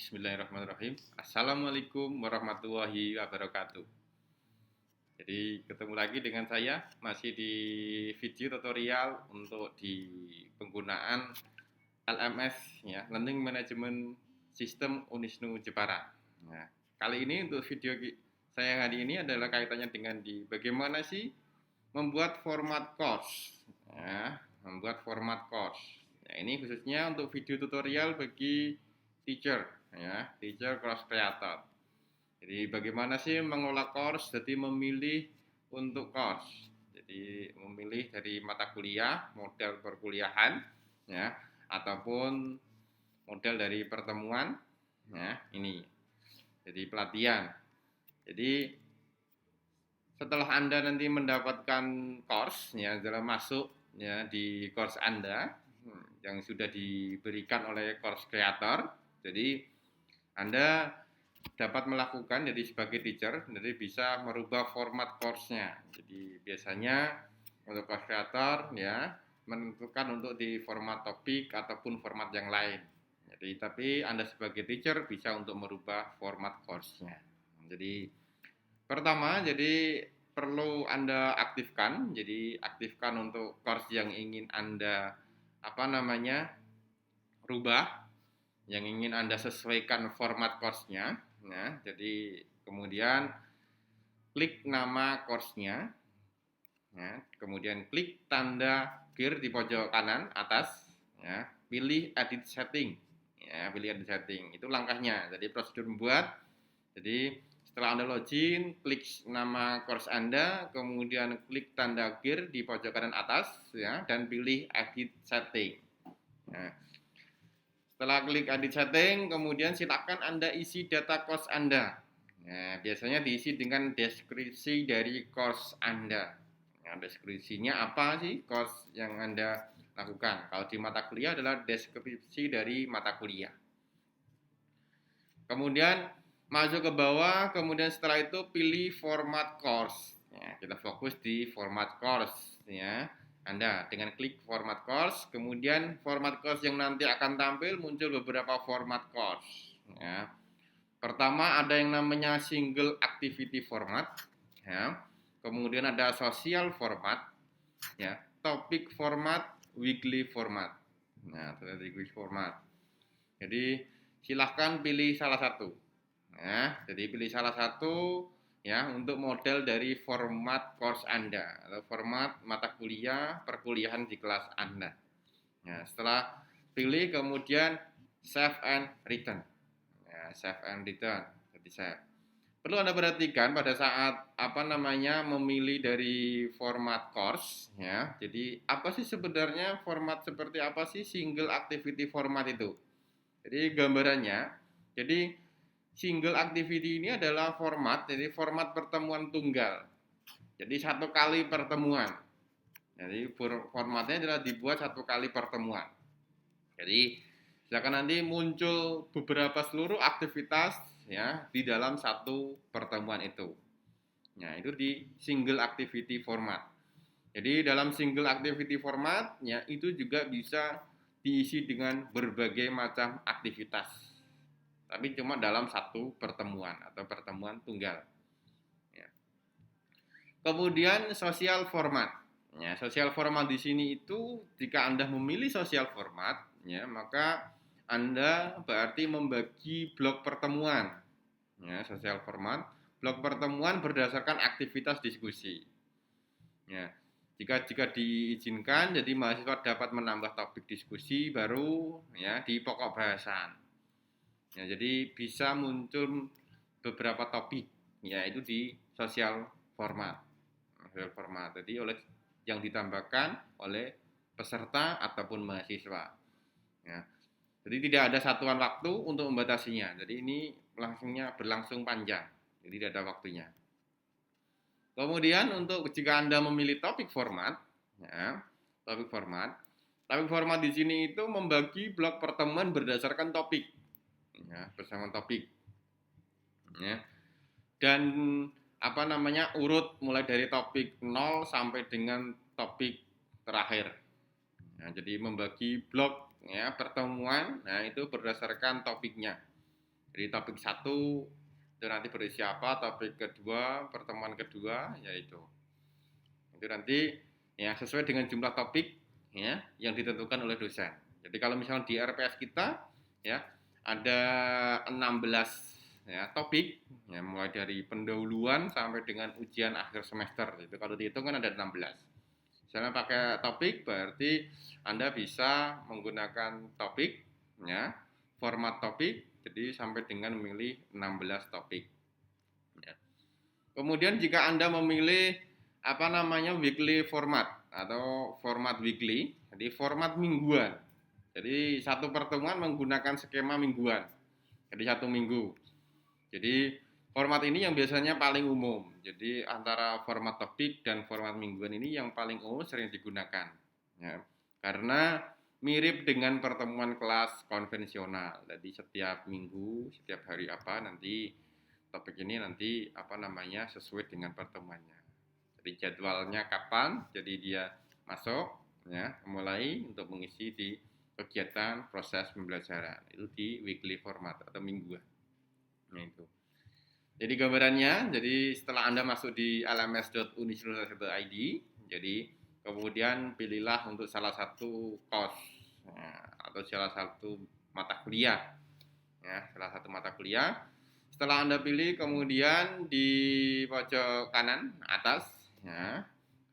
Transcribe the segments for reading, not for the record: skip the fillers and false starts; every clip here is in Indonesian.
Bismillahirrahmanirrahim. Assalamualaikum warahmatullahi wabarakatuh. Jadi ketemu lagi dengan saya masih di video tutorial untuk di penggunaan LMS ya, Learning Management System Unisnu Jepara. Nah, kali ini untuk video saya hari ini adalah kaitannya dengan di bagaimana sih membuat format course. Ya, membuat format course. Nah, ini khususnya untuk video tutorial bagi teacher ya, teacher course creator. Jadi bagaimana sih mengolah course, jadi memilih untuk course. Jadi memilih dari mata kuliah, model perkuliahan ya, ataupun model dari pertemuan ya, ini. Jadi pelatihan. Jadi setelah Anda nanti mendapatkan course ya, dalam masuk ya di course Anda yang sudah diberikan oleh course creator. Jadi Anda dapat melakukan jadi sebagai teacher, jadi bisa merubah format course-nya. Jadi biasanya untuk course creator ya menentukan untuk di format topik ataupun format yang lain. Jadi tapi Anda sebagai teacher bisa untuk merubah format course-nya. Jadi pertama jadi perlu Anda aktifkan. Jadi aktifkan untuk course yang ingin Anda rubah, yang ingin Anda sesuaikan format course-nya. Nah, jadi kemudian klik nama course-nya, ya, kemudian klik tanda gear di pojok kanan atas, ya, pilih edit setting, ya, pilih edit setting. Itu langkahnya. Jadi prosedur membuat. Jadi setelah Anda login, klik nama course Anda, kemudian klik tanda gear di pojok kanan atas, ya, dan pilih edit setting. Nah, setelah klik edit setting, kemudian silakan Anda isi data course Anda. Nah, biasanya diisi dengan deskripsi dari course Anda. Nah, deskripsinya apa sih course yang Anda lakukan? Kalau di mata kuliah adalah deskripsi dari mata kuliah. Kemudian masuk ke bawah, kemudian setelah itu pilih format course. Ya, kita fokus di format course ya. Anda dengan klik format course, kemudian format course yang nanti akan tampil muncul beberapa format course. Ya. Pertama ada yang namanya single activity format, ya. Kemudian ada social format, ya, topic format, weekly format. Nah, weekly format. Jadi silahkan pilih salah satu. Nah, jadi pilih salah satu ya untuk model dari format course Anda atau format mata kuliah perkuliahan di kelas Anda. Nah, setelah pilih kemudian save and return. Ya, save and return. Jadi save. Perlu Anda perhatikan pada saat memilih dari format course ya. Jadi apa sih sebenarnya format seperti apa sih single activity format itu? Jadi gambarannya, jadi single activity ini adalah format, jadi format pertemuan tunggal. Jadi satu kali pertemuan. Jadi formatnya adalah dibuat satu kali pertemuan. Jadi silakan nanti muncul beberapa seluruh aktivitas ya di dalam satu pertemuan itu. Nah, itu di single activity format. Jadi dalam single activity format ya itu juga bisa diisi dengan berbagai macam aktivitas. Tapi cuma dalam satu pertemuan atau pertemuan tunggal. Ya. Kemudian sosial format. Ya, sosial format di sini itu jika Anda memilih sosial format, ya, maka Anda berarti membagi blok pertemuan. Ya, sosial format, blok pertemuan berdasarkan aktivitas diskusi. Ya, jika diizinkan, jadi mahasiswa dapat menambah topik diskusi baru ya di pokok bahasan. Ya, jadi bisa muncul beberapa topik, yaitu di sosial format. Sosial format. Jadi oleh yang ditambahkan oleh peserta ataupun mahasiswa. Ya. Jadi tidak ada satuan waktu untuk membatasinya. Jadi ini berlangsung panjang. Jadi tidak ada waktunya. Kemudian untuk jika Anda memilih topik format, ya, topik format di sini itu membagi blok pertemuan berdasarkan topik. Ya, bersama topik ya. Dan urut mulai dari topik 0 sampai dengan topik terakhir. Nah, jadi membagi blok ya pertemuan, nah itu berdasarkan topiknya. Jadi topik 1 itu nanti berisi apa, topik kedua, pertemuan kedua, yaitu itu nanti ya sesuai dengan jumlah topik ya yang ditentukan oleh dosen. Jadi kalau misalnya di RPS kita ya ada 16 ya topik ya mulai dari pendahuluan sampai dengan ujian akhir semester. Itu kalau dihitung kan ada 16. Misalnya pakai topik berarti Anda bisa menggunakan topik ya, format topik jadi sampai dengan memilih 16 topik. Ya. Kemudian jika Anda memilih apa namanya weekly format atau format weekly, jadi format mingguan. Jadi satu pertemuan menggunakan skema mingguan. Jadi 1 minggu. Jadi format ini yang biasanya paling umum. Jadi antara format topik dan format mingguan ini yang paling umum sering digunakan. Ya. Karena mirip dengan pertemuan kelas konvensional. Jadi setiap minggu, setiap hari apa nanti topik ini nanti apa namanya sesuai dengan pertemuannya. Jadi jadwalnya kapan, jadi dia masuk ya, mulai untuk mengisi di kegiatan proses pembelajaran itu di weekly format atau mingguan. Nah itu. Jadi gambarannya, jadi setelah Anda masuk di lms.universitas.id, jadi kemudian pilihlah untuk salah satu course atau salah satu mata kuliah. Ya, salah satu mata kuliah. Setelah Anda pilih, kemudian di pojok kanan atas, ya,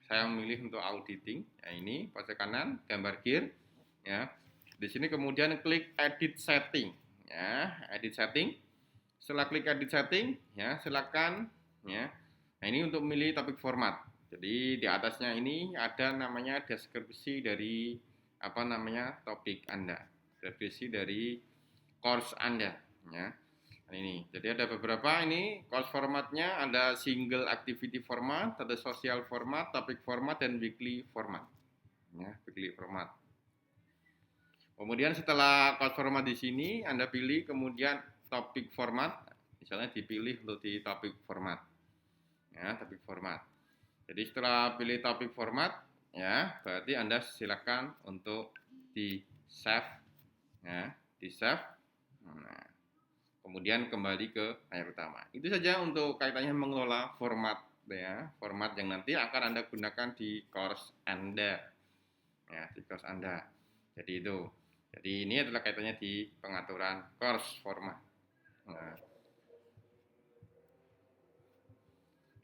saya memilih untuk auditing. Ya, ini pojok kanan, gambar gear. Ya, di sini kemudian klik edit setting. Ya, edit setting. Setelah klik edit setting, ya, silakan. Ya, nah ini untuk memilih topik format. Jadi di atasnya ini ada namanya deskripsi dari apa namanya topik Anda, deskripsi dari course Anda. Ya. Ini, jadi ada beberapa ini course formatnya, ada single activity format, ada social format, topic format, dan weekly format. Ya, weekly format. Kemudian setelah course format di sini, Anda pilih kemudian topic format, misalnya dipilih untuk di topic format. Ya, topic format. Jadi setelah pilih topic format, ya, berarti Anda silakan untuk di save, ya, di save. Nah, kemudian kembali ke layar utama. Itu saja untuk kaitannya mengelola format ya, format yang nanti akan Anda gunakan di course Anda. Ya, di course Anda. Jadi itu. Jadi ini adalah kaitannya di pengaturan course format. Nah,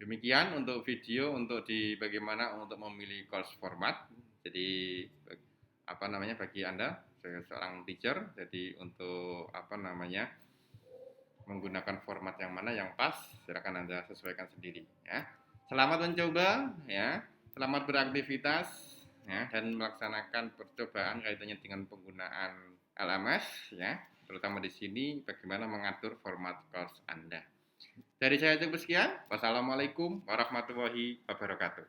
demikian untuk video untuk di bagaimana untuk memilih course format. Jadi apa namanya bagi Anda seorang teacher, jadi untuk apa namanya menggunakan format yang mana yang pas, silakan Anda sesuaikan sendiri ya. Selamat mencoba ya. Selamat beraktivitas ya dan melaksanakan percobaan kaitannya dengan penggunaan LMS ya. Terutama di sini bagaimana mengatur format course Anda. Dari saya cukup sekian. Wassalamualaikum warahmatullahi wabarakatuh.